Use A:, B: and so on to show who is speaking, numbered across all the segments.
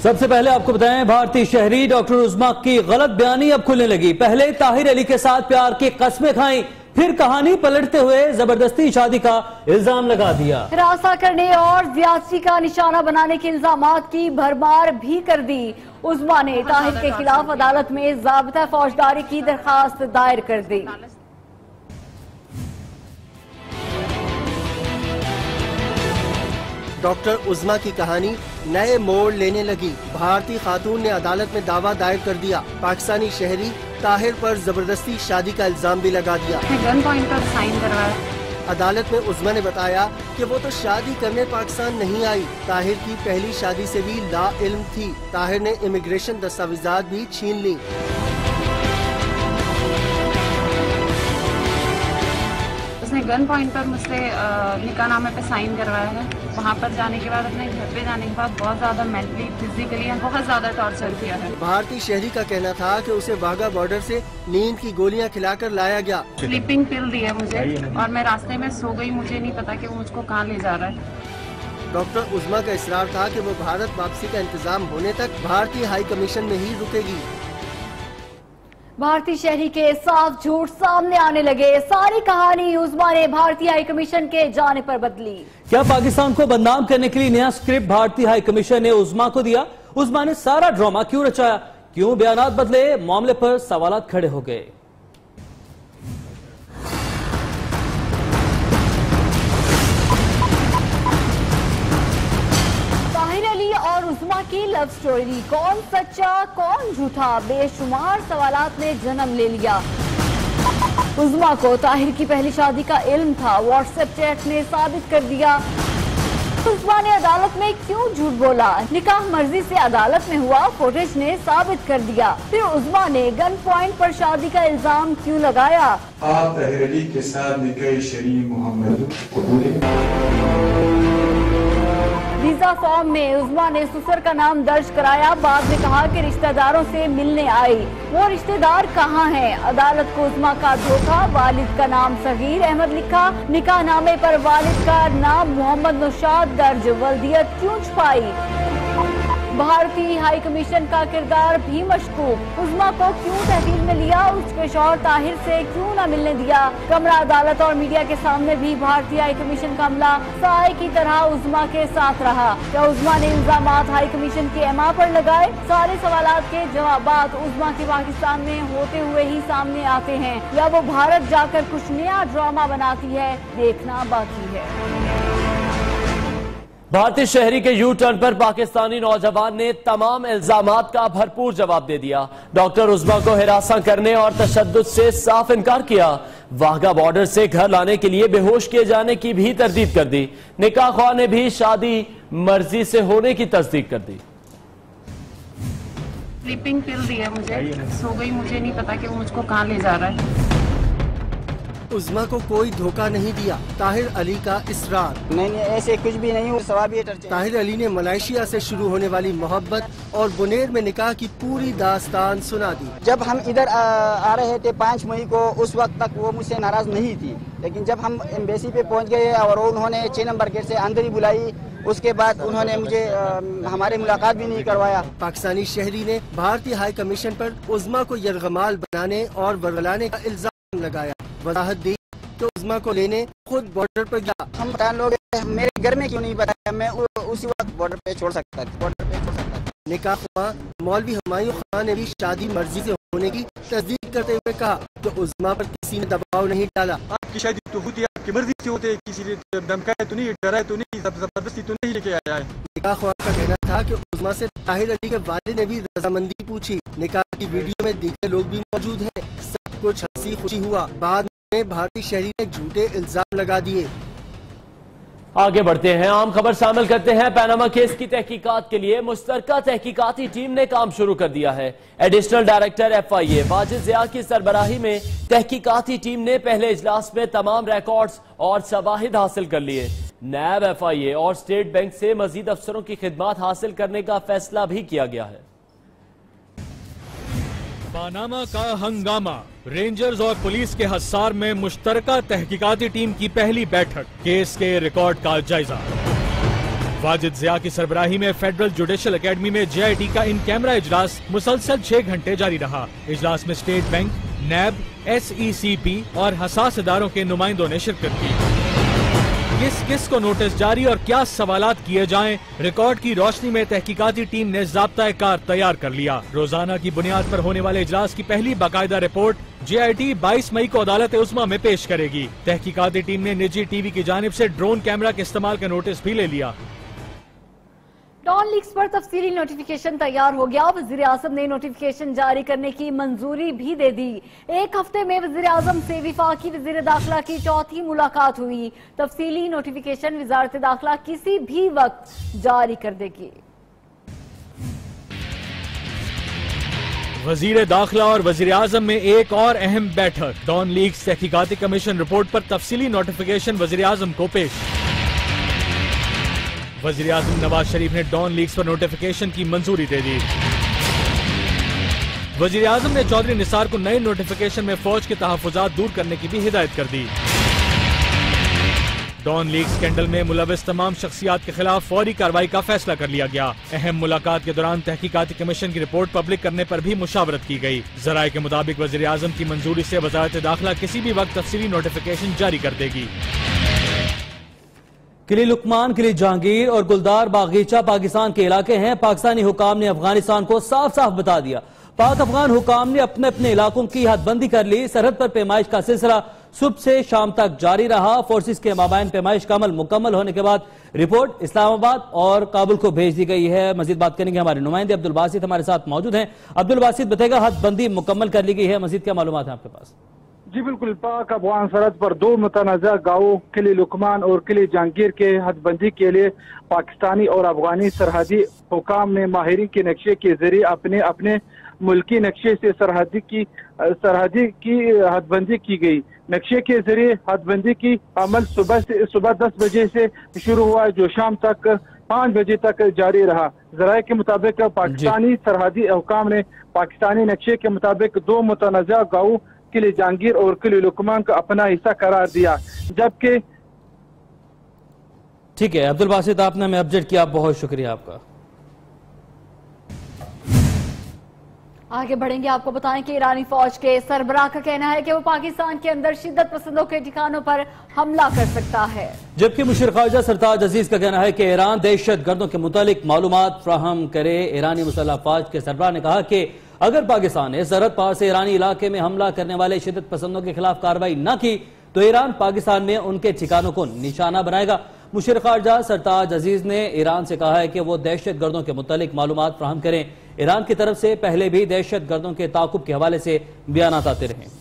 A: सबसे पहले आपको बताएं, भारतीय शहरी डॉक्टर उस्मा की गलत बयानी अब खुलने लगी। पहले ताहिर अली के साथ प्यार की कस्में खाई, फिर कहानी पलटते हुए जबरदस्ती शादी का इल्जाम लगा दिया।
B: हिरासत करने और ज्यादती का निशाना बनाने के इल्जामात की भरमार भी कर दी। उस्मा ने ताहिर के खिलाफ अदालत में ज़ाब्ता फौजदारी की दरखास्त दायर कर दी।
C: डॉक्टर उस्मा की कहानी नए मोड़ लेने लगी। भारतीय खातून ने अदालत में दावा दायर कर दिया। पाकिस्तानी शहरी ताहिर पर जबरदस्ती शादी का इल्जाम भी लगा दिया।
D: गन पॉइंट पर साइन करवाया।
C: अदालत में उस्मा ने बताया कि वो तो शादी करने पाकिस्तान नहीं आई, ताहिर की पहली शादी से भी ला इल्म थी। ताहिर ने इमिग्रेशन दस्तावेजात भी छीन ली।
D: उसने गन पॉइंट पर मुझसे निकाहनामे पे साइन करवाया है। वहाँ पर जाने के बाद, अपने घर पे जाने के बाद बहुत ज्यादा मेंटली, फिजिकली बहुत ज्यादा टॉर्चर किया है।
C: भारतीय शहरी का कहना था कि उसे वाघा बॉर्डर से नींद की गोलियां खिलाकर लाया गया।
D: स्लीपिंग पिल दी है मुझे और मैं रास्ते में सो गई। मुझे नहीं पता कि वो मुझको कहाँ ले जा रहा है।
C: डॉक्टर उस्मा का इसरार था कि वो भारत वापसी का इंतजाम होने तक भारतीय हाई कमीशन में ही रुकेगी।
B: भारतीय शहरी के साफ झूठ सामने आने लगे। सारी कहानी उस्मा ने भारतीय हाई कमीशन के जाने पर बदली।
A: क्या पाकिस्तान को बदनाम करने के लिए नया स्क्रिप्ट भारतीय हाई कमीशन ने उस्मा को दिया? उस्मा ने सारा ड्रामा क्यों रचाया? क्यों बयानात बदले? मामले पर सवालात खड़े हो गए।
B: और उस्मा की लव स्टोरी, कौन सच्चा कौन झूठा, बेशुमार सवालात ने जन्म ले लिया। उस्मा को ताहिर की पहली शादी का इल्म था, व्हाट्सएप चैट ने साबित कर दिया। उस्मा ने अदालत में क्यों झूठ बोला? निकाह मर्जी से अदालत में हुआ, फुटेज ने साबित कर दिया। फिर उस्मा ने गन पॉइंट पर शादी का इल्जाम क्यों लगाया?
E: आप ताहिर अली के साथ निकाह शरीय मोहम्मद
B: वीजा फॉर्म में उस्मा ने ससुर का नाम दर्ज कराया। बाद में कहा कि रिश्तेदारों से मिलने आई। वो रिश्तेदार कहाँ हैं? अदालत को उस्मा का धोखा। वालिद का नाम सगीर अहमद लिखा, निकाहनामे पर वालिद का नाम मोहम्मद नौशाद दर्ज। वल्दियत क्यों छुपाई? भारतीय हाई कमीशन का किरदार भी मशकूक। उस्मा को क्यों तहवील में लिया? उसके शौहर ताहिर से क्यों न मिलने दिया? कमरा अदालत और मीडिया के सामने भी भारतीय हाई कमीशन का अमला साए की तरह उस्मा के साथ रहा। क्या उस्मा ने इल्जामात हाई कमीशन के एमा पर लगाए? सारे सवालात के जवाबात उस्मा के पाकिस्तान में होते हुए ही सामने आते हैं, या वो भारत जाकर कुछ नया ड्रामा बनाती है? देखना बाकी है।
F: भारतीय शहरी के यू टर्न पर पाकिस्तानी नौजवान ने तमाम इल्जामात का भरपूर जवाब दे दिया। डॉक्टर उस्मा को हिरासत करने और तशद्दुद से साफ इनकार किया। वाघा बॉर्डर से घर लाने के लिए बेहोश किए जाने की भी तरदीद कर दी। निकाह ख्वाह ने भी शादी मर्जी से होने की तस्दीक कर दी।
D: स्लीपिंग पिल दी है मुझे, सो गई। मुझे नहीं पता कि वो मुझको कहाँ ले जा रहा है।
C: उस्मा को कोई धोखा नहीं दिया। ताहिर अली का इसरार।
G: नहीं, ऐसे कुछ भी नहीं।
C: ताहिर अली ने मलेशिया से शुरू होने वाली मोहब्बत और बुनेर में निकाह की पूरी दास्तान सुना दी।
G: जब हम इधर आ रहे थे 5 मई को, उस वक्त तक वो मुझसे नाराज नहीं थी, लेकिन जब हम एम्बेसी पे पहुंच गए और उन्होंने 6 नंबर गेट से अंदर ही बुलाई, उसके बाद उन्होंने मुझे हमारे मुलाकात भी नहीं करवाया।
C: पाकिस्तानी शहरी ने भारतीय हाई कमीशन पर उस्मा को यरगमाल बनाने और वरगलाने का इल्जाम लगाया। वजाहत दी तो उस्मा को लेने खुद बॉर्डर पर गया।
G: हम 5 लोग मेरे घर में क्यों नहीं बताया? मैं उसी वक्त बॉर्डर पे छोड़ सकता था।
C: निकाह ख्वाह मौलवी हुमायूं खान ने भी शादी मर्जी से होने की तस्दीक करते हुए कहा कि उस्मा पर किसी ने दबाव नहीं डाला।
H: आपकी शादी तो होती है, आपकी मर्जी से होती है, किसी ने धमकाया तो नहीं, डराया तो नहीं, जबरदस्ती तो नहीं लेके आया है।
C: निकाह ख्वाह का कहना था कि उस्मा से ताहिर अली के वालिद ने भी रजामंदी पूछी। निकाह की वीडियो में दीगर लोग भी मौजूद हैं। सब कुछ हंसी खुशी हुआ। बाद में भारतीय शहरी ने झूठे इल्जाम लगा दिए।
F: आगे बढ़ते हैं, आम खबर शामिल करते हैं। पैनामा केस की तहकीकात के लिए मुश्तरका तहकीकाती टीम ने काम शुरू कर दिया है। Additional director FIA Wajid Zia की सरबराही में तहकीकाती टीम ने पहले इजलास में तमाम रिकॉर्ड्स और शवाहिद हासिल कर लिए। नैब, FIA और स्टेट बैंक से मजीद अफसरों की खिदमात हासिल करने का फैसला भी किया गया है।
I: पानामा का हंगामा, रेंजर्स और पुलिस के हसार में मुश्तरका तहकीकाती टीम की पहली बैठक, केस के रिकॉर्ड का जायजा। वाजिद जिया की सरबराही में फेडरल जुडिशल एकेडमी में JIT का इन कैमरा इजलास मुसलसल 6 घंटे जारी रहा। इजलास में स्टेट बैंक, NAB, SECP और हसास इदारों के नुमाइंदों ने शिरकत की। किस किस को नोटिस जारी और क्या सवालात किए जाएं, रिकॉर्ड की रोशनी में तहकीकाती टीम ने ज़ाब्ता-ए-कार तैयार कर लिया। रोजाना की बुनियाद पर होने वाले इजलास की पहली बाकायदा रिपोर्ट JIT 22 मई को अदालत उस्मा में पेश करेगी। तहकीकाती टीम ने निजी TV की जानिब से ड्रोन कैमरा के इस्तेमाल का नोटिस भी ले लिया।
B: डॉन लीक्स पर तफसीली नोटिफिकेशन तैयार हो गया। वजीर आजम ने नोटिफिकेशन जारी करने की मंजूरी भी दे दी। एक हफ्ते में वजीर आजम से वफाकी वजीर दाखिला की चौथी मुलाकात हुई। तफसीली नोटिफिकेशन वजारत दाखिला किसी भी वक्त जारी कर देगी।
I: वजीर दाखिला और वजीर आजम में एक और अहम बैठक। डॉन लीक्स तहकीकाती कमीशन रिपोर्ट पर तफसीली नोटिफिकेशन वजीर आजम को पेश। वजीर आजम नवाज शरीफ ने डॉन लीक्स पर नोटिफिकेशन की मंजूरी दे दी। वजीर आजम ने चौधरी निसार को नए नोटिफिकेशन में फौज के तहफुजात दूर करने की भी हिदायत कर दी। डॉन लीक्स स्कैंडल में मुलविस तमाम शख्सियात के खिलाफ फौरी कार्रवाई का फैसला कर लिया गया। अहम मुलाकात के दौरान तहकीकाती कमीशन की रिपोर्ट पब्लिक करने पर भी मुशावरत की गई। जराये के मुताबिक वजीर आजम की मंजूरी से वजारत दाखिला किसी भी वक्त तफसीली नोटिफिकेशन जारी कर देगी।
A: किली लुकमान, किली जहांगीर और गुलदार बागीचा पाकिस्तान के इलाके हैं। पाकिस्तानी हुकाम ने अफगानिस्तान को साफ साफ बता दिया। पाक अफगान हुकाम ने अपने अपने इलाकों की हदबंदी कर ली। सरहद पर पैमाइश का सिलसिला सुबह से शाम तक जारी रहा। फोर्सेस के माबाइन पैमाइश का अमल मुकम्मल होने के बाद रिपोर्ट इस्लामाबाद और काबुल को भेज दी गई है। मजीद बात करेंगे हमारे नुमाइंदे अब्दुल बासित हमारे साथ मौजूद हैं। अब्दुल बासित बताएगा, हदबंदी मुकम्मल कर ली गई है, मजीद क्या मालूमात है आपके पास?
J: जी बिल्कुल, पाक अफगान सरहद पर 2 मुतनाज़ा गांवों किली लुकमान और किली जहांगीर के हदबंदी के लिए पाकिस्तानी और अफगानी सरहदी हुकाम ने माहिरीन के नक्शे के जरिए अपने अपने मुल्की नक्शे से सरहदी की हदबंदी की गई। नक्शे के जरिए हदबंदी की अमल सुबह 10 बजे से शुरू हुआ जो शाम तक 5 बजे तक जारी रहा। जराये के मुताबिक पाकिस्तानी सरहदी हुकाम ने पाकिस्तानी नक्शे के मुताबिक 2 मुतनाज़ा गांवों किले जहांगीर और किले लुकमान का अपना हिस्सा करार दिया, जबकि
A: ठीक है अब्दुल बासित, आपने हमें अपडेट किया, बहुत शुक्रिया आपका।
B: आगे बढ़ेंगे, आपको बताएं कि ईरानी फौज के सरबराह का कहना है कि वो पाकिस्तान के अंदर शिद्दत पसंदों के ठिकानों पर हमला कर सकता है,
A: जबकि मुशीर खारजा सरताज अजीज का कहना है कि ईरान दहशत गर्दों के मुतालिक मालूमात फ्राहम करे। ईरानी मुसल्लह फौज के सरबराह ने कहा कि अगर पाकिस्तान ने सरहद पार से ईरानी इलाके में हमला करने वाले शिद्दत पसंदों के खिलाफ कार्रवाई न की तो ईरान पाकिस्तान में उनके ठिकानों को निशाना बनाएगा। मुशीर खारजा सरताज अजीज ने ईरान से कहा है कि वो दहशत गर्दों के मुतालिक मालूमात फ्राहम करें। ईरान की तरफ से पहले भी दहशत गर्दों के ताकुब के हवाले से बयानात आते रहे।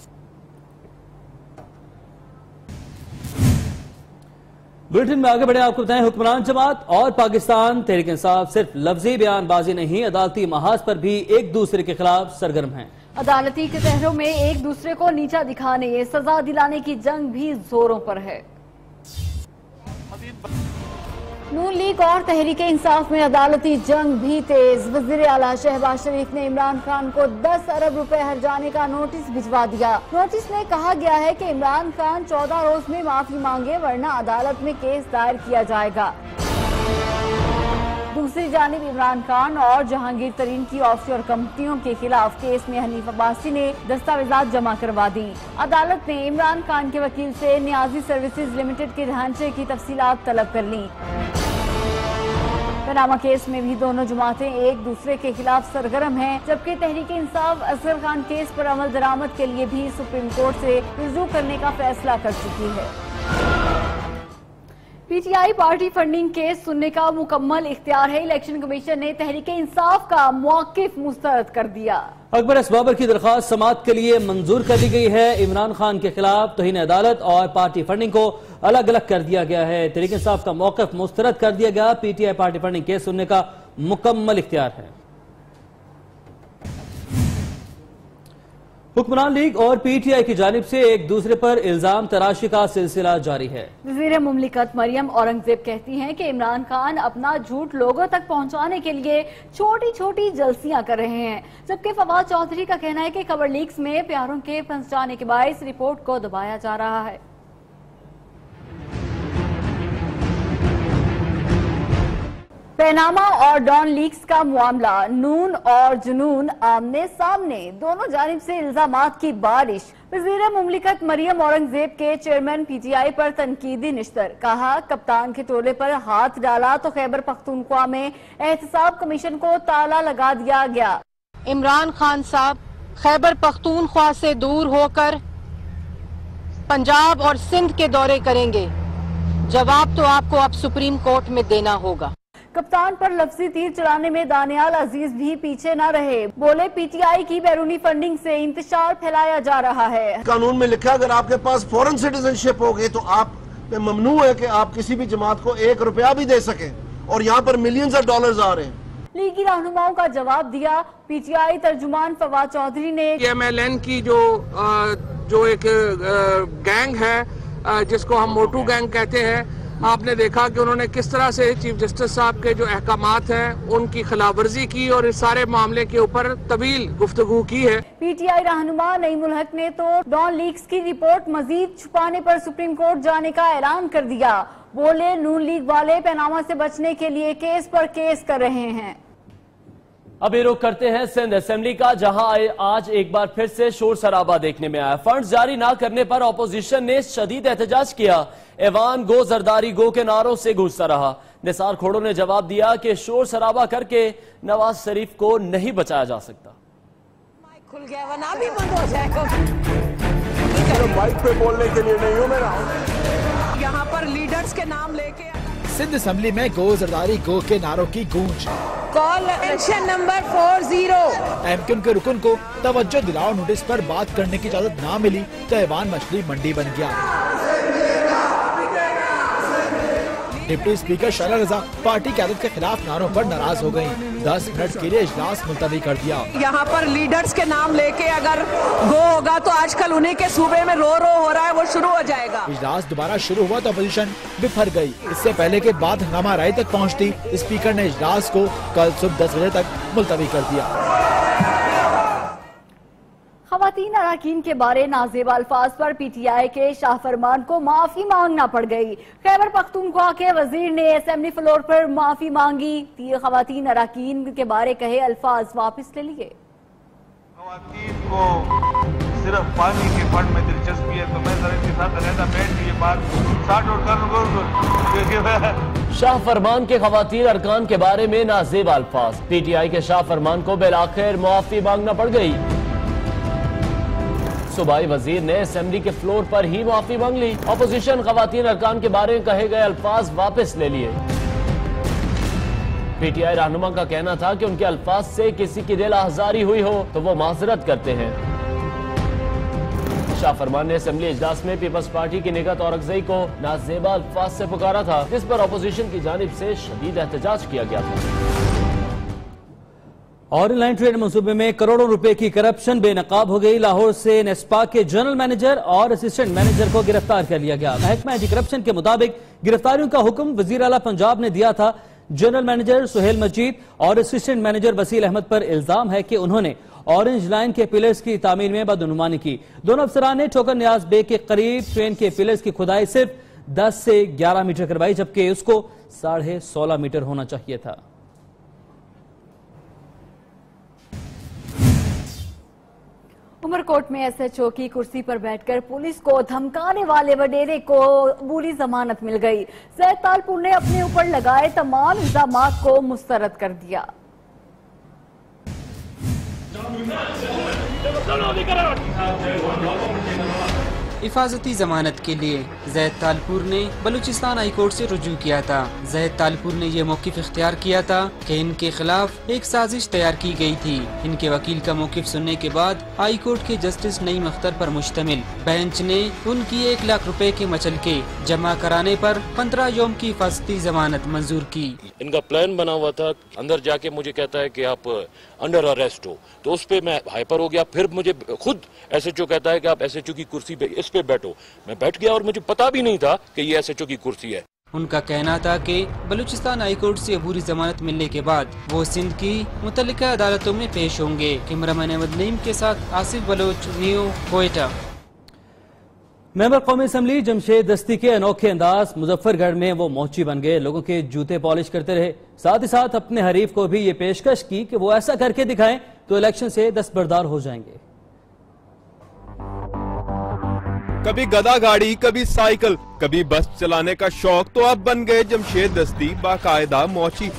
A: बुलेटिन में आगे बढ़े, आपको बताएं हुक्मरान जमात और पाकिस्तान तहरीक इंसाफ सिर्फ लफ्जी बयानबाजी नहीं, अदालती महाज पर भी एक दूसरे के खिलाफ सरगर्म हैं।
B: अदालती कचहरों में एक दूसरे को नीचा दिखाने, सजा दिलाने की जंग भी जोरों पर है। नून लीग और तहरीक इंसाफ में अदालती जंग भी तेज। वजीर आला शहबाज शरीफ ने इमरान खान को 10 अरब रुपए हर्जाने का नोटिस भिजवा दिया। नोटिस में कहा गया है कि इमरान खान 14 रोज में माफी मांगे, वरना अदालत में केस दायर किया जाएगा। दूसरी जानिब इमरान खान और जहांगीर तरीन की ऑफशोर कंपनियों के खिलाफ केस में हनीफ अब्बासी ने दस्तावेजात जमा करवा दी। अदालत ने इमरान खान के वकील से नियाजी सर्विसेज लिमिटेड के ढांचे की तफसीलात तलब कर ली। पनामा केस में भी दोनों जमातें एक दूसरे के खिलाफ सरगर्म हैं, जबकि तहरीक इंसाफ असगर खान केस पर अमल दरामद के लिए भी सुप्रीम कोर्ट से रुजू करने का फैसला कर चुकी है। पीटीआई पार्टी फंडिंग केस सुनने का मुकम्मल इख्तियार है। इलेक्शन कमीशन ने तहरीक इंसाफ का मौकिफ मुस्तरद कर दिया।
A: अकबर असबाबर की दरख्वास्त समाअत के लिए मंजूर कर दी गई है। इमरान खान के खिलाफ तौहीन अदालत और पार्टी फंडिंग को अलग अलग कर दिया गया है। तहरीक इंसाफ का मौकिफ मुस्तरद कर दिया गया। पीटीआई पार्टी फंडिंग केस सुनने का मुकम्मल इख्तियार है। हुक्मरान लीग और पीटीआई की जानिब से एक दूसरे पर इल्जाम तराशी का सिलसिला जारी है।
B: वज़ीर मुमलिकत मरियम औरंगजेब कहती हैं कि इमरान खान अपना झूठ लोगों तक पहुंचाने के लिए छोटी छोटी जलसियां कर रहे हैं, जबकि फवाद चौधरी का कहना है कि खबर लीक्स में प्यारों के फंस जाने के बायस रिपोर्ट को दबाया जा रहा है। पैनामा और डॉन लीक्स का मामला, नून और जुनून आमने सामने, दोनों जानिब से इल्जामात की बारिश। वज़ीर मुमलिकत मरियम औरंगजेब के चेयरमैन पीटीआई पर तनकीदी निश्तर, कहा कप्तान के टोले पर हाथ डाला तो खैबर पख्तूनख्वा में एहतसाब कमीशन को ताला लगा दिया गया।
K: इमरान खान साहब खैबर पख्तूनख्वा से दूर होकर पंजाब और सिंध के दौरे करेंगे, जवाब तो आपको अब सुप्रीम कोर्ट में देना होगा।
B: कप्तान पर लफ्जी तीर चलाने में दानियाल अजीज भी पीछे न रहे, बोले पीटीआई की बैरूनी फंडिंग से इंतशार फैलाया जा रहा है।
L: कानून में लिखा अगर आपके पास फॉरेन सिटीजनशिप हो गई तो आप पे ममनू है कि आप किसी भी जमात को 1 रुपया भी दे सके, और यहाँ पर मिलियंस ऑफ डॉलर्स आ रहे हैं।
B: लीगी रहनुमाओं का जवाब दिया। पीटीआई तर्जुमान फवाद चौधरी ने
M: MLN की जो एक गैंग है जिसको हम मोटू गैंग कहते हैं, आपने देखा कि उन्होंने किस तरह से चीफ जस्टिस साहब के जो अहकामात हैं उनकी खिलाफवर्जी की और इस सारे मामले के ऊपर तवील गुफ्तगू की है।
B: पीटीआई रहनुमा नईमुल हक ने तो डॉन लीक्स की रिपोर्ट मजीद छुपाने पर सुप्रीम कोर्ट जाने का ऐलान कर दिया, बोले नून लीग वाले पैनामा से बचने के लिए केस पर केस कर रहे हैं।
F: अभी रुख करते हैं सिंध असेंबली का, जहां आज एक बार फिर से शोर शराबा देखने में आया। फंड जारी ना करने पर ऑपोजिशन ने शदीद एहतजाज किया। ऐवान गो जरदारी गो के नारों से गूंजता रहा। निसार खोड़ो ने जवाब दिया कि शोर शराबा करके नवाज शरीफ को नहीं बचाया जा सकता।
K: खुल गया वरना भी बंद हो जाएगा।
L: माइक पे बोलने के लिए नहीं हूँ मैं,
K: यहाँ पर लीडर्स के नाम लेके
N: सिंध असेंबली में गो जरदारी गो के नारों की गूंज।
K: Call action number 40।
N: एमक्यूएम के रुकन को तवज्जो दिलाओ नोटिस पर बात करने की इजाजत ना मिली तो ऐवान मछली मंडी बन गया। डिप्टी स्पीकर शरा रजा पार्टी क़यादत के खिलाफ नारों पर नाराज हो गयी। 10 मिनट के लिए इजलास मुलतवी कर दिया।
K: यहाँ पर लीडर्स के नाम लेके अगर गो होगा तो आजकल उन्हीं के सूबे में रो हो रहा है, वो शुरू हो जाएगा।
N: इजलास दोबारा शुरू हुआ तो अपोजिशन बिफर गई। इससे पहले के बाद हंगामा राय तक पहुँचती, स्पीकर ने इजलास को कल सुबह 10 बजे तक मुलतवी कर दिया।
B: खवातीन अरकान के बारे नाजेब अल्फाज पर पीटीआई के शाह फरमान को माफी मांगना पड़ गई। खैबर पख्तूनख्वा के वजीर ने असेंबली फ्लोर पर माफी मांगी। 3 खवातीन अरकान के बारे कहे अल्फाज वापस ले लिए।
O: खवातीन को सिर्फ पानी के फंड में दिलचस्पी है तो मैं जरा इनके साथ रहता बैठ के ये बात स्टार्ट आउट कर।
F: शाह फरमान के खवातीन अरकान के बारे में नाजेब अल्फाज। पीटीआई के शाह फरमान को बिलाखिर माफी मांगना पड़ गई। सूबाई वजीर ने असेंबली के फ्लोर पर ही माफी मांग ली। अपोजिशन खवातीन अरकान के बारे में कहे गए अल्फाज वापस ले लिए। पीटीआई रहनुमा का कहना था कि उनके अल्फाज से किसी की दिल आजारी हुई हो तो वो माजरत करते हैं। शाह फरमान ने असेंबली इजलास में पीपल्स पार्टी की निगहत औरंगजेब को नाजेबा अल्फाज से पुकारा था, जिस पर अपोजिशन की जानिब से शदीद एहतजाज किया गया था।
A: और इनलाइन ट्रेड मंसूबे में करोड़ों रुपए की करप्शन बेनकाब हो गई। लाहौर से नेस्पा के जनरल मैनेजर और असिस्टेंट मैनेजर को गिरफ्तार कर लिया गया। महकमा एंटी करप्शन के मुताबिक गिरफ्तारियों का हुक्म वजीर आला पंजाब ने दिया था। जनरल मैनेजर सुहेल मजीद और असिस्टेंट मैनेजर वसील अहमद पर इल्जाम है कि उन्होंने ऑरेंज लाइन के पिलर्स की तामीर में बदनुमानी की। दोनों अफसरान ने ठोकर न्याज बे के करीब ट्रेन के पिलर्स की खुदाई सिर्फ 10 से 11 मीटर करवाई, जबकि उसको 16.5 मीटर होना चाहिए था।
B: उमरकोट में एसएचओ की कुर्सी पर बैठकर पुलिस को धमकाने वाले वडेरे को अबूरी जमानत मिल गई। जैद तालपुर ने अपने ऊपर लगाए तमाम इल्जामात को मुस्तरद कर दिया।
P: हिफाजती जमानत के लिए जैद तालपुर ने बलूचिस्तान हाई कोर्ट से रुजू किया था। जैद तालपुर ने यह मौकिफ इख्तियार किया था कि इनके खिलाफ एक साजिश तैयार की गई थी। इनके वकील का मौकिफ सुनने के बाद हाई कोर्ट के जस्टिस नईम अख्तर पर मुश्तमिल बेंच ने उनकी 1 लाख रुपए के मचलके जमा कराने पर 15 यौम की हिफाजती जमानत मंजूर की।
Q: इनका प्लान बना हुआ था, अंदर जाके मुझे कहता है कि आप अंडर अरेस्ट हो, तो उस पे मैं हाइपर हो गया। फिर मुझे खुद एसएचओ कहता है कि आप एसएचओ की कुर्सी पे इस पे बैठो। मैं बैठ गया और मुझे पता भी नहीं था कि ये एसएचओ की कुर्सी है।
P: उनका कहना था कि बलूचिस्तान हाई कोर्ट से अबूरी जमानत मिलने के बाद वो सिंध की मुतल्लिका अदालतों में पेश होंगे। कैमरामैन अहमद नईम के साथ आसिफ बलोच, न्यू कोयटा।
A: मेंबर कौमी असम्बली जमशेद दस्ती के अनोखे अंदाज, मुजफ्फरगढ़ में वो मोची बन गए, लोगों के जूते पॉलिश करते रहे, साथ ही साथ अपने हरीफ को भी ये पेशकश की कि वो ऐसा करके दिखाएं तो इलेक्शन से दस्तबरदार हो जाएंगे।
R: कभी गधा गाड़ी, कभी साइकिल, कभी बस चलाने का शौक, तो अब बन गए जमशेद दस्ती बाकायदा मोची।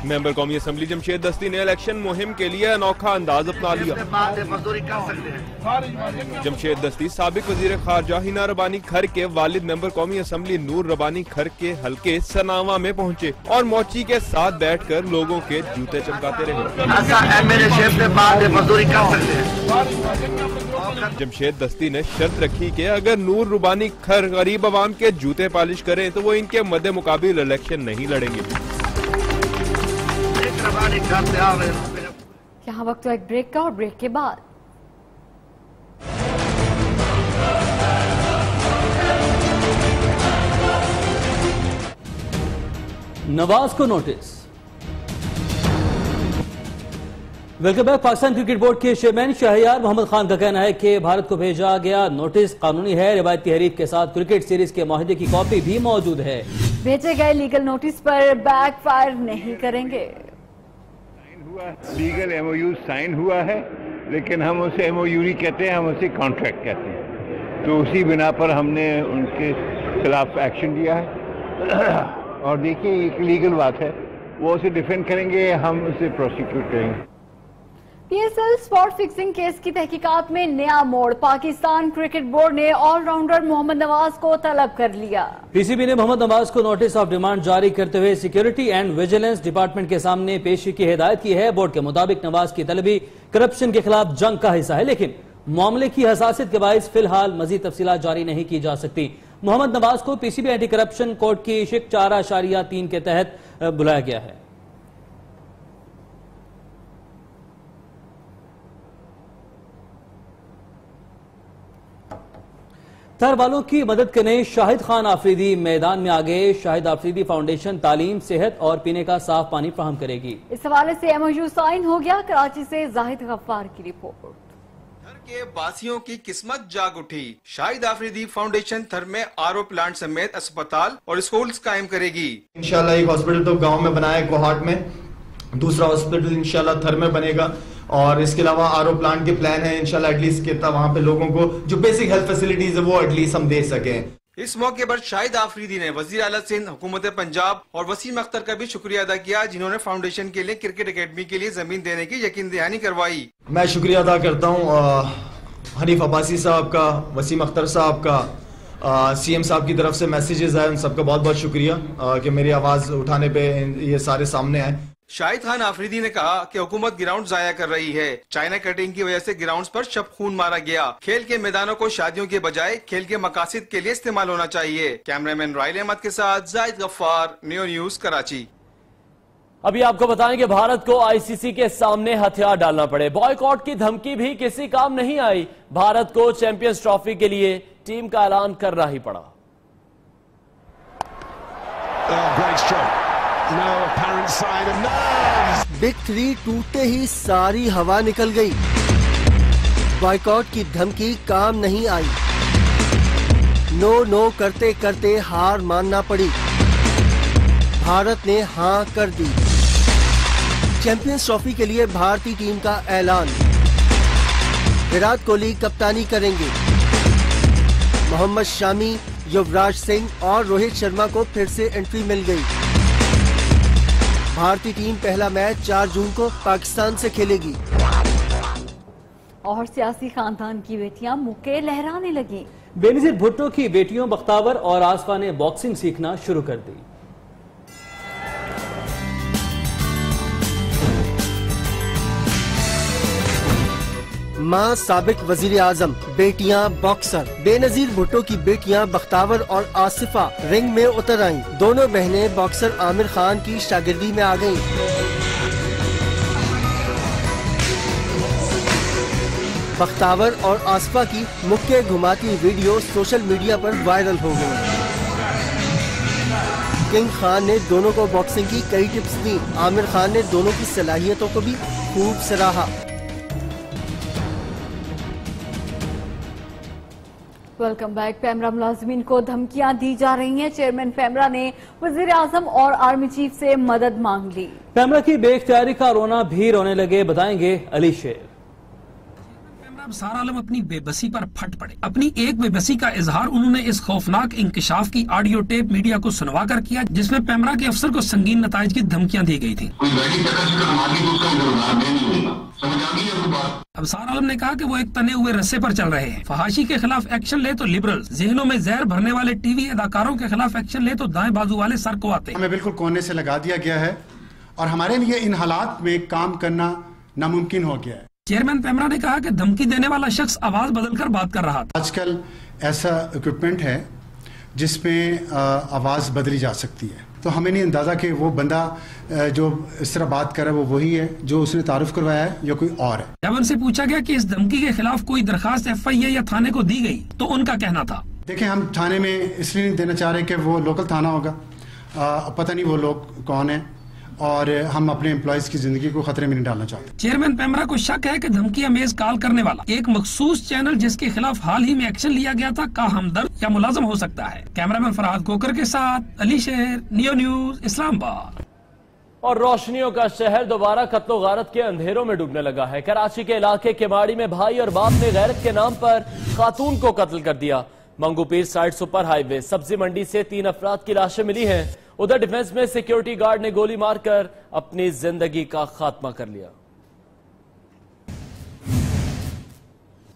R: मेंबर कौमी असम्बली जमशेद दस्ती ने इलेक्शन मुहिम के लिए अनोखा अंदाज अपना लिया। जमशेद दस्ती साबिक वजीर खारजा हिना रबानी खर के वालिद मेंबर कौमी असम्बली नूर रबानी खर के हल्के सनावा में पहुंचे और मोची के साथ बैठकर लोगों के जूते चमकाते रहे। जमशेद दस्ती ने शर्त रखी कि अगर नूर रबानी खर गरीब आवाम के जूते पालिश करें तो वो इनके मद्दे मुकाबिल इलेक्शन नहीं लड़ेंगे।
B: यहाँ वक्त तो एक ब्रेक का, और ब्रेक के बाद
A: नवाज को notice. Welcome back. Pakistan cricket board के चेयरमैन शहरयार मोहम्मद खान का कहना है कि भारत को भेजा गया नोटिस कानूनी है, रिवायती हरीफ के साथ क्रिकेट सीरीज के मुआहदे की कॉपी भी मौजूद है।
B: भेजे गए लीगल नोटिस पर बैकफायर नहीं करेंगे।
S: लीगल एमओयू साइन हुआ है, लेकिन हम उसे एमओयू नहीं कहते हैं, हम उसे कॉन्ट्रैक्ट कहते हैं। तो उसी बिना पर हमने उनके खिलाफ एक्शन लिया है। और देखिए एक लीगल बात है, वो उसे डिफेंड करेंगे, हम उसे प्रोसिक्यूट करेंगे।
B: पीएसएल स्पॉट फिक्सिंग केस की तहकीकात में नया मोड़, पाकिस्तान क्रिकेट बोर्ड ने ऑलराउंडर मोहम्मद नवाज को तलब कर लिया।
A: पीसीबी ने मोहम्मद नवाज को नोटिस ऑफ डिमांड जारी करते हुए सिक्योरिटी एंड विजिलेंस डिपार्टमेंट के सामने पेशी की हिदायत की है। बोर्ड के मुताबिक नवाज की तलबी करप्शन के खिलाफ जंग का हिस्सा है, लेकिन मामले की हसासियत के बायस फिलहाल मजीद तफसीलात जारी नहीं की जा सकती। मोहम्मद नवाज को पीसीबी एंटी करप्शन कोर्ट की शिक 4.3 के तहत बुलाया गया है। थर वालों की मदद करने शाहिद खान आफरीदी मैदान में आ गए। शाहिद आफरीदी फाउंडेशन तालीम, सेहत और पीने का साफ पानी फराहम करेगी।
B: इस हवाले से एमओयू साइन हो गया। कराची से जाहिद गफ्फार की रिपोर्ट।
T: थर के बासियों की किस्मत जाग उठी। शाहिद आफरीदी फाउंडेशन थर में आरओ प्लांट समेत अस्पताल और स्कूल्स कायम करेगी।
U: इंशाल्लाह एक हॉस्पिटल तो गांव में बनाया है कोहाट में, दूसरा हॉस्पिटल इंशाल्लाह थर में बनेगा, और इसके अलावा आरओ प्लांट के प्लान है इंशाल्लाह एटलीस्ट कितना वहाँ पे लोगों को जो बेसिक हेल्थ फैसिलिटीज है वो एटलीस्ट हम दे सकें।
T: इस मौके पर शाहिद आफरीदी ने वजीर आला सिंध, हुकूमत पंजाब और वसीम अख्तर का भी शुक्रिया अदा किया, जिन्होंने फाउंडेशन के लिए क्रिकेट एकेडमी के लिए जमीन देने की यकीन दहानी करवाई।
U: मैं शुक्रिया अदा करता हूँ हनीफ अब्बासी साहब का, वसीम अख्तर साहब का, सीएम साहब की तरफ से मैसेजेस आए, उन सबका बहुत बहुत शुक्रिया कि मेरी आवाज उठाने पे ये सारे सामने आए।
T: शाहिद खान आफरीदी ने कहा कि हुकूमत ग्राउंड जाया कर रही है। चाइना कटिंग की वजह से ग्राउंड्स पर शब खून मारा गया। खेल के मैदानों को शादियों के बजाय खेल के मकासद के लिए इस्तेमाल होना चाहिए। कैमरामैन राइल अहमद के साथ जाहिद गफ्फार, न्यू न्यूज कराची।
F: अभी आपको बताएं कि भारत को आईसीसी के सामने हथियार डालना पड़े, बॉयकॉट की धमकी भी किसी काम नहीं आई। भारत को चैंपियंस ट्रॉफी के लिए टीम का ऐलान करना ही पड़ा।
C: बिग 3 टूटते ही सारी हवा निकल गई। बॉयकॉट की धमकी काम नहीं आई। नो करते करते हार मानना पड़ी। भारत ने हाँ कर दी। चैंपियंस ट्रॉफी के लिए भारतीय टीम का ऐलान। विराट कोहली कप्तानी करेंगे। मोहम्मद शामी, युवराज सिंह और रोहित शर्मा को फिर से एंट्री मिल गई। भारतीय टीम पहला मैच 4 जून को पाकिस्तान से खेलेगी।
B: और सियासी खानदान की बेटियां मुक्के लहराने लगी।
A: बेनजीर भुट्टो की बेटियों बख्तावर और आसफा ने बॉक्सिंग सीखना शुरू कर दी।
C: मां साबिक वजीर आजम, बेटियां बॉक्सर। बेनजीर भुट्टो की बेटियां बख्तावर और आसिफा रिंग में उतर आईं। दोनों बहनें बॉक्सर आमिर खान की शागिर्दी में आ गईं। बख्तावर और आसिफा की मुक्के घुमाती वीडियो सोशल मीडिया पर वायरल हो गई। किंग खान ने दोनों को बॉक्सिंग की कई टिप्स दी। आमिर खान ने दोनों की सलाहियतों को भी खूब सराहा।
B: Welcome back. पैमरा मुलाजिमीन को धमकियां दी जा रही हैं। चेयरमैन पैमरा ने वजीर आजम और आर्मी चीफ से मदद मांग ली। पैमरा की बेख्तियारी का रोना भी रोने लगे, बताएंगे अली शेर।
E: सारा आलम अपनी बेबसी पर फट पड़े। अपनी एक बेबसी का इजहार उन्होंने इस खौफनाक इंकशाफ की ऑडियो टेप मीडिया को सुनवा कर किया, जिसमें पैमरा के अफसर को संगीन नताइज की धमकियां दी गई थी। अब सारा आलम ने कहा कि वो एक तने हुए रस्से पर चल रहे हैं। फहाशी के खिलाफ एक्शन ले तो लिबरल, जहनों में जहर भरने वाले टीवी अदाकारों के खिलाफ एक्शन ले तो दाएं बाजू वाले सर को आते।
V: हमें बिल्कुल कोने से लगा दिया गया है और हमारे लिए इन हालात में काम करना नामुमकिन हो गया है।
E: चेयरमैन पैमरा ने कहा कि धमकी देने वाला शख्स आवाज बदलकर बात कर रहा था।
V: आजकल ऐसा इक्विपमेंट है जिसमें आवाज बदली जा सकती है, तो हमें नहीं अंदाजा कि वो बंदा जो इस तरह बात कर रहा है वो वही है जो उसने तारुफ करवाया है या कोई और है।
E: जब उनसे पूछा गया कि इस धमकी के खिलाफ कोई दरखास्त FIA या थाने को दी गई, तो उनका कहना था,
V: देखिए हम थाने में इसलिए नहीं देना चाह रहे कि वो लोकल थाना होगा, पता नहीं वो लोग कौन है और हम अपने एम्प्लॉयज की जिंदगी को खतरे में नहीं डालना चाहते।
E: चेयरमैन पैमरा को शक है कि धमकी अमेज कॉल करने वाला एक मखसूस चैनल जिसके खिलाफ हाल ही में एक्शन लिया गया था का हमदर्द या मुलाजम हो सकता है। कैमरामैन फरहाद कोकर के साथ अली शेर, नियो न्यूज, इस्लामाबाद।
F: और रोशनियों का शहर दोबारा कत्लो गारत के अंधेरों में डूबने लगा है। कराची के इलाके केमाड़ी में भाई और बाप ने गैरत के नाम पर खातून को कत्ल कर दिया। मंगूपीर साइड सुपर हाईवे सब्जी मंडी से 3 अफराद की लाशें मिली हैं। उधर डिफेंस में सिक्योरिटी गार्ड ने गोली मारकर अपनी जिंदगी का खात्मा कर लिया।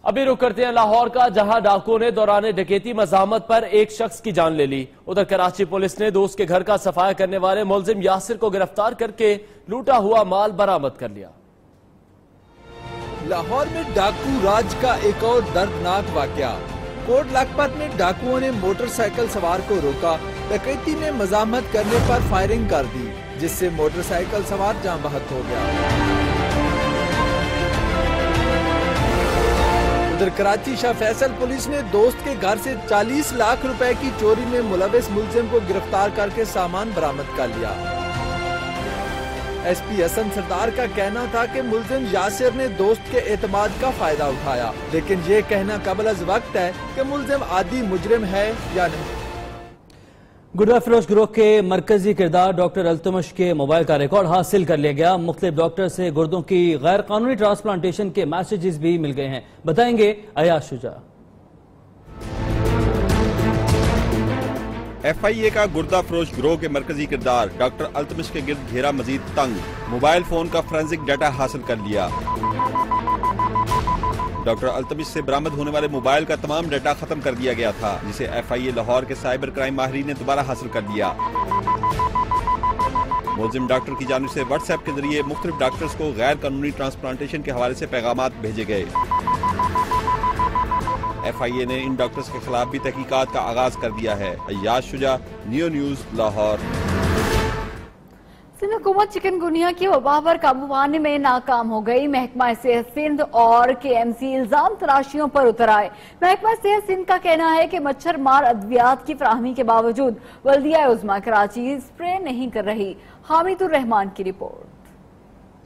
F: अभी रुक करते हैं लाहौर का, जहां डाकुओं ने दौरान डकैती मज़ाहमत पर एक शख्स की जान ले ली। उधर कराची पुलिस ने दोस्त के घर का सफाया करने वाले मुलजिम यासिर को गिरफ्तार करके लूटा हुआ माल बरामद कर लिया।
W: लाहौर में डाकू राज का एक और दर्दनाक वाकया। कोट लखपत में डाकुओं ने मोटरसाइकिल सवार को रोका, डकैती में मज़ाहमत करने पर फायरिंग कर दी, जिससे मोटरसाइकिल सवार जान बहक हो गया। उधर कराची शाह फैसल पुलिस ने दोस्त के घर से 40 लाख रुपए की चोरी में मुलविस मुलजिम को गिरफ्तार करके सामान बरामद कर लिया। SP हसन सरदार का कहना था कि मुलजिम यासिर ने दोस्त के एतमाद का फायदा उठाया, लेकिन ये कहना कबल अज वक्त है कि मुलजिम आदि मुजरिम है या नहीं।
A: गुर्दा फरोश गिरोह के मरकजी किरदार डॉक्टर अल्तमश के मोबाइल का रिकॉर्ड हासिल कर लिया गया। मुख्तलिफ डॉक्टर से गुर्दों की गैर कानूनी ट्रांसप्लांटेशन के मैसेजेस भी मिल गए हैं, बताएंगे अयाज शुजा।
X: FIA का गुर्दा फरोश गिरोह के मरकजी किरदार डॉक्टर अल्तमश के गिर्द घेरा मजीद तंग, मोबाइल फोन का फोरेंसिक डाटा हासिल कर लिया। डॉक्टर अल्तमश से बरामद होने वाले मोबाइल का तमाम डाटा खत्म कर दिया गया था, जिसे FIA लाहौर के साइबर क्राइम माहिरीन ने दोबारा हासिल कर दिया। मुलजिम डॉक्टर की जानिब से व्हाट्सएप के जरिए मुख्तलिफ डॉक्टर्स को गैर कानूनी ट्रांसप्लांटेशन के हवाले से पैगामात भेजे गए। FIA ने इन डॉक्टर्स के खिलाफ भी तहकीकात का आगाज कर दिया है। Ayaz Shuja, neo news, Lahore.
B: सिंध हुकूमत चिकनगुनिया की वबा पर काबू पाने में नाकाम हो गई। महकमा सेहत सिंध और KMC इल्जाम तराशियों पर उतर आए। महकमा सेहत सिंध का कहना है कि मच्छर मार अद्वियात की फराहमी के बावजूद बल्दिया उज़्मा कराची स्प्रे नहीं कर रही। हामिदुर रहमान की रिपोर्ट।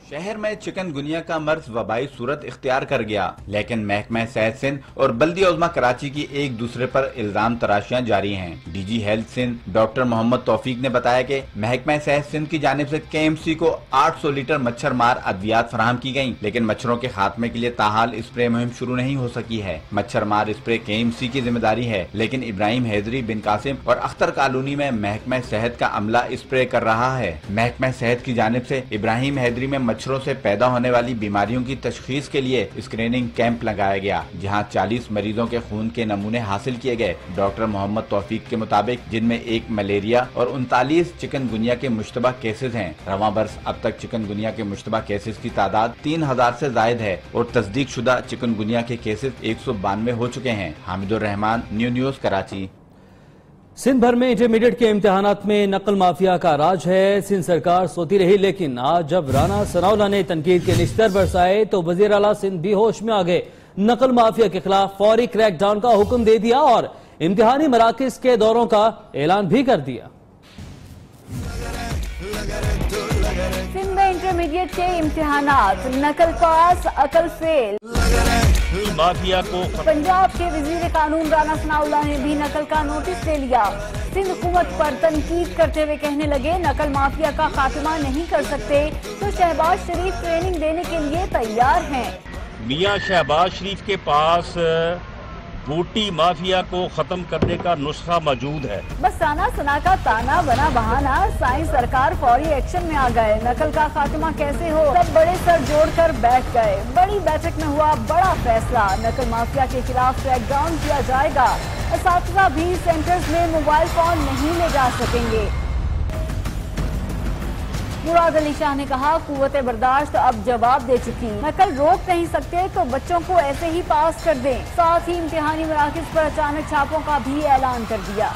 Y: शहर में चिकनगुनिया का मर्ज वबाई सूरत इख्तियार कर गया, लेकिन महकमा सेहत सिंध और बल्दिया उज़्मा कराची की एक दूसरे पर इल्जाम तराशियां जारी हैं। DG health Sindh doctor Mohammad Taufiq ने बताया कि महकमा सेहत सिंध की जानिब से KMC को 800 लीटर मच्छर मार अद्वियात फराहम की गयी, लेकिन मच्छरों के खात्मे के लिए ताहाल स्प्रे मुहिम शुरू नहीं हो सकी है। मच्छर मार स्प्रे KMC की जिम्मेदारी है, लेकिन इब्राहिम हैदरी, बिन कासिम और अख्तर कॉलोनी में महकमा सेहत का अमला स्प्रे कर रहा है। महकमा सेहत की जानिब से इब्राहिम हैदरी में मच्छरों से पैदा होने वाली बीमारियों की तशखीस के लिए स्क्रीनिंग कैंप लगाया गया, जहां 40 मरीजों के खून के नमूने हासिल किए गए। डॉक्टर मोहम्मद तौफीक के मुताबिक जिनमें 1 मलेरिया और 39 चिकनगुनिया के मुश्तबा केसेस हैं। रवां बरस अब तक चिकनगुनिया के मुश्तबा केसेस की तादाद 3000 से जायद है और तस्दीक शुदा चिकनगुनिया के केसेस 192 हो चुके हैं। हामिदुर रहमान, न्यू न्यूज, कराची।
A: सिंध भर में इंटरमीडिएट के इम्तिहानात में नकल माफिया का राज है। सिंध सरकार सोती रही, लेकिन आज जब राना सनाउल्लाह ने तनकीद के निश्तर बरसाए तो वजीर आला सिंध भी होश में आ गए। नकल माफिया के खिलाफ फौरी क्रैकडाउन का हुक्म दे दिया और इम्तिहानी मराकिज के दौरों का ऐलान भी कर दिया।
B: सिंध में इंटरमीडिएट के इम्तिहानात, नकल पास, अकल फेल।
D: माफिया को।
B: पंजाब के वजीर कानून राना सनाउल्लाह ने भी नकल का नोटिस ले लिया। सिंध हुकूमत पर तनकीद करते हुए कहने लगे, नकल माफिया का खात्मा नहीं कर सकते तो शहबाज शरीफ ट्रेनिंग देने के लिए तैयार हैं।
D: मियां शहबाज शरीफ के पास बूटी माफिया को खत्म करने का नुस्खा मौजूद है।
B: बस ताना सना का ताना बना बहाना, साइंस सरकार फौरी एक्शन में आ गए। नकल का खात्मा कैसे हो, सब बड़े सर जोड़कर बैठ गए। बड़ी बैठक में हुआ बड़ा फैसला, नकल माफिया के खिलाफ क्रैकडाउन किया जाएगा। असातिज़ा भी सेंटर्स में मोबाइल फोन नहीं ले जा सकेंगे। मुराद अली शाह ने कहा, कुव्वत बर्दाश्त अब जवाब दे चुकी, नकल रोक नहीं सकते तो बच्चों को ऐसे ही पास कर दें। साथ ही इम्तिहानी मराकिज पर अचानक छापों का भी ऐलान कर दिया।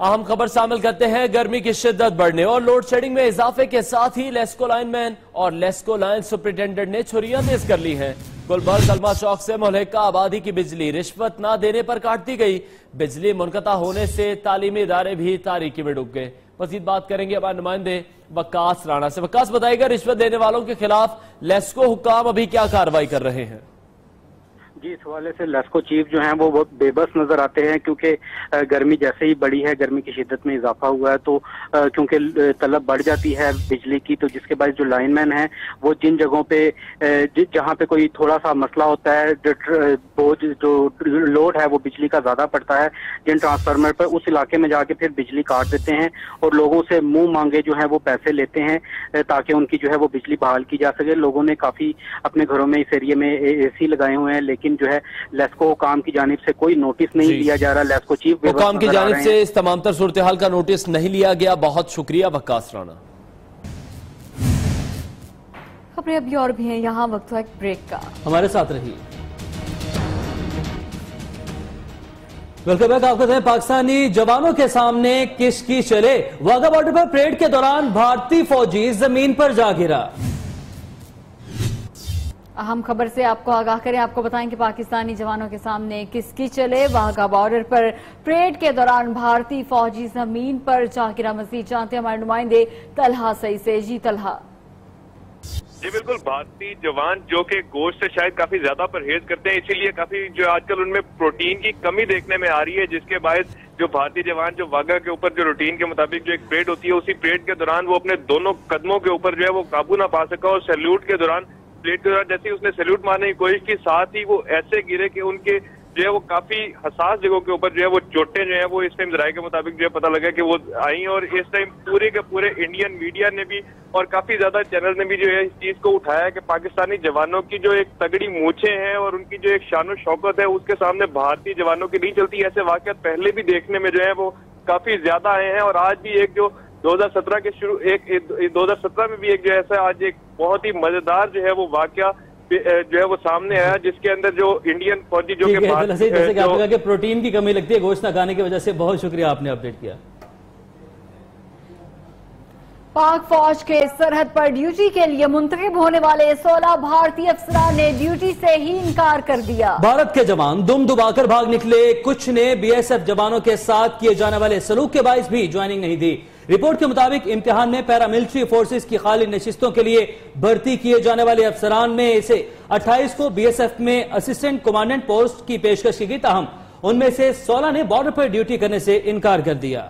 F: अहम खबर शामिल करते हैं। गर्मी की शिद्दत बढ़ने और लोड शेडिंग में इजाफे के साथ ही लेस्को लाइनमैन और लेस्को लाइन सुपरिटेंडेंट ने छुरियां तेज कर ली हैं। गुलबर्ग कलमा चौक से मुहल्लिका आबादी की बिजली रिश्वत न देने पर काट दी गई। बिजली मुनक़ता होने से तालीमी इदारे भी तारीकी में डूब गए। मजीद बात करेंगे हमारे नुमाइंदे वक्कास राणा से। वक्कास, बताइएगा रिश्वत देने वालों के खिलाफ लेस्को हुक्काम अभी क्या कार्रवाई कर रहे हैं?
G: जी, इस हवाले से लेस्को चीफ जो हैं वो बहुत बेबस नजर आते हैं, क्योंकि गर्मी जैसे ही बढ़ी है, गर्मी की शिद्दत में इजाफा हुआ है, तो क्योंकि तलब बढ़ जाती है बिजली की, तो जिसके बाद जो लाइनमैन हैं वो जिन जगहों पे जहां पे कोई थोड़ा सा मसला होता है, बोझ जो लोड है वो बिजली का ज्यादा पड़ता है जिन ट्रांसफार्मर पर, उस इलाके में जाके फिर बिजली काट देते हैं और लोगों से मुंह मांगे जो है वो पैसे लेते हैं ताकि उनकी जो है वो बिजली बहाल की जा सके। लोगों ने काफी अपने घरों में इस एरिया में AC लगाए हुए हैं, लेकिन जो है लेस्को हुकाम की जानिब से कोई नोटिस नहीं लिया जा रहा। लेस्को चीफ
F: हुकाम की जानिब से इस तमाम तर सूरत हाल का नोटिस नहीं लिया गया। बहुत शुक्रिया वक्कास राणा।
B: खबरें अभी और भी हैं, यहाँ वक्त है ब्रेक का,
A: हमारे साथ रहिए। Welcome back. आपको बताएं, पाकिस्तानी जवानों के सामने किसकी चले। वाघा बॉर्डर पर परेड के दौरान भारतीय फौजी जमीन पर जा गिरा।
B: अहम खबर से आपको आगाह करें, आपको बताएं कि पाकिस्तानी जवानों के सामने किसकी चले। वाघा बॉर्डर पर परेड के दौरान भारतीय फौजी जमीन पर जा गिरा। मजीद जानते हैं हमारे नुमाइंदे तलहा सही से। जी तलहा।
H: जी बिल्कुल, भारतीय जवान जो कि गोश्त से शायद काफी ज्यादा परहेज करते हैं, इसीलिए काफी जो आजकल उनमें प्रोटीन की कमी देखने में आ रही है, जिसके बायस जो भारतीय जवान जो वाघा के ऊपर जो रूटीन के मुताबिक जो एक परेड होती है, उसी परेड के दौरान वो अपने दोनों कदमों के ऊपर जो है वो काबू ना पा सका और सैल्यूट के दौरान परेड के दौरान जैसे ही उसने सैल्यूट मारने की कोशिश की, साथ ही वो ऐसे गिरे कि उनके जो है वो काफी हसास जगहों के ऊपर जो है वो चोटें जो है वो इस टाइम जराये के मुताबिक जो है पता लगा कि वो आई। और इस टाइम पूरे के पूरे इंडियन मीडिया ने भी और काफी ज्यादा चैनल ने भी जो है इस चीज को उठाया है कि पाकिस्तानी जवानों की जो एक तगड़ी मूछें हैं और उनकी जो एक शान शौकत है उसके सामने भारतीय जवानों की नहीं चलती। ऐसे वाकयात पहले भी देखने में जो है वो काफी ज्यादा आए हैं और आज भी एक जो 2017 के शुरू 2017 में भी एक जो ऐसा आज एक बहुत ही मजेदार जो है वो वाकया जो है वो सामने आया, जिसके अंदर जो इंडियन फौजी जो के पास
A: जैसे कि आपने कहा कि प्रोटीन की कमी लगती है गोश्त न खाने की वजह से। बहुत शुक्रिया, आपने अपडेट किया।
B: पाक फौज के सरहद पर ड्यूटी के लिए मुंतखब होने वाले 16 भारतीय अफसरान ने ड्यूटी से ही इनकार कर दिया।
A: भारत के जवान दुम दुबाकर भाग निकले। कुछ ने BSF जवानों के साथ किए जाने वाले सलूक के बाइस भी ज्वाइनिंग नहीं दी। रिपोर्ट के मुताबिक इम्तिहान में पैरामिलिट्री फोर्सेस की खाली नशिस्तों के लिए भर्ती किए जाने वाले अफसरान में से 28 को BSF में असिस्टेंट कमांडेंट पोस्ट की पेशकश की गई, ताहम उनमें से 16 ने बॉर्डर पर ड्यूटी करने से इनकार कर दिया।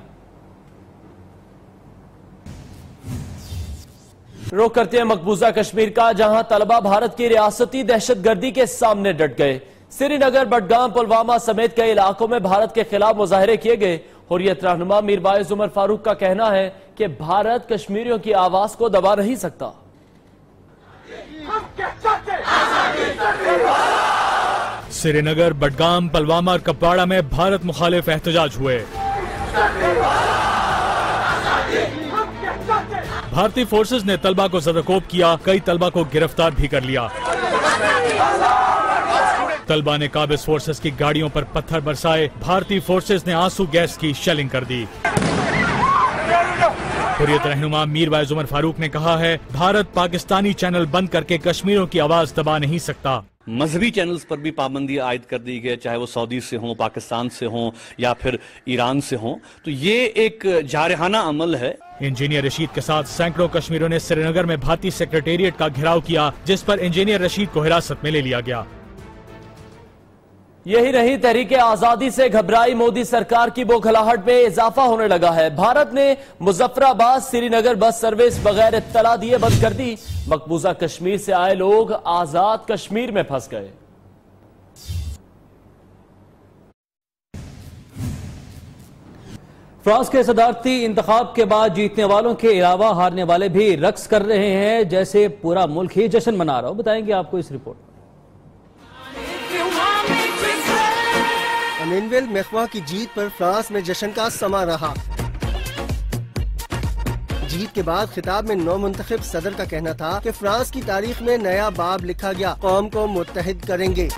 F: रुख करते हैं मकबूजा कश्मीर का, जहां तलबा भारत की रियासती दहशतगर्दी के सामने डट गए। श्रीनगर, बडगाम, पुलवामा समेत कई इलाकों में भारत के खिलाफ मुजाहरे किए गए। हुर्रियत रहनुमा मीरवाइज उमर फारूक का कहना है कि भारत कश्मीरियों की आवाज को दबा नहीं सकता।
I: श्रीनगर, बडगाम, पुलवामा और कपवाड़ा में भारत मुखालिफ एहतजाज हुए। भारतीय फोर्सेस ने तलबा को ज़दरकोब किया, कई तलबा को गिरफ्तार भी कर लिया। तलबा ने काबिज फोर्सेस की गाड़ियों पर पत्थर बरसाए। भारतीय फोर्सेस ने आंसू गैस की शेलिंग कर दी। हुर्रियत रहनुमा मीरवाइज उमर फारूक ने कहा है, भारत पाकिस्तानी चैनल बंद करके कश्मीरियों की आवाज दबा नहीं सकता।
J: मजहबी चैनल्स पर भी पाबंदी आयद कर दी गई, चाहे वो सऊदी से हो, पाकिस्तान से हो या फिर ईरान से हो, तो ये एक जारहाना अमल है।
I: इंजीनियर रशीद के साथ सैकड़ों कश्मीरियों ने श्रीनगर में भारतीय सेक्रेटेरिएट का घेराव किया, जिस पर इंजीनियर रशीद को हिरासत में ले लिया गया।
F: यही नहीं, तहरीके आजादी से घबराई मोदी सरकार की बौखलाहट में इजाफा होने लगा है। भारत ने मुजफ्फराबाद श्रीनगर बस सर्विस बगैर इत्तला दिए बंद कर दी। मकबूजा कश्मीर से आए लोग आजाद कश्मीर में फंस गए।
A: फ्रांस के सदारती इंतखाब के बाद जीतने वालों के अलावा हारने वाले भी रक्स कर रहे हैं, जैसे पूरा मुल्क ही जश्न मना रहा हो। बताएंगे आपको इस रिपोर्ट में।
C: एमेनुएल मैक्रों की जीत पर फ्रांस में जश्न का समा रहा। जीत के बाद खिताब में नौ मुंतखब सदर का कहना था कि फ्रांस की तारीख में नया बाब लिखा गया, कौम को मुत्तहिद करेंगे।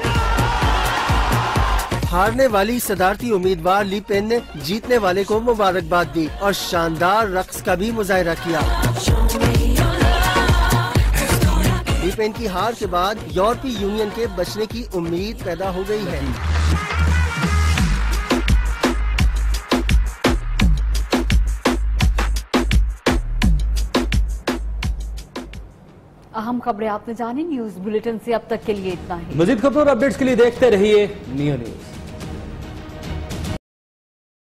C: हारने वाली सदारती उम्मीदवार ली पेन ने जीतने वाले को मुबारकबाद दी और शानदार रक्स का भी मुजाहिरा किया। ली पेन की हार के बाद यूरोपीय यूनियन के बचने की उम्मीद पैदा हो गई है।
B: अहम खबरें आपने जानी। न्यूज बुलेटिन से अब तक के लिए इतना ही।
A: मजीद खबरों और अपडेट्स के लिए देखते रहिए नियो न्यूज।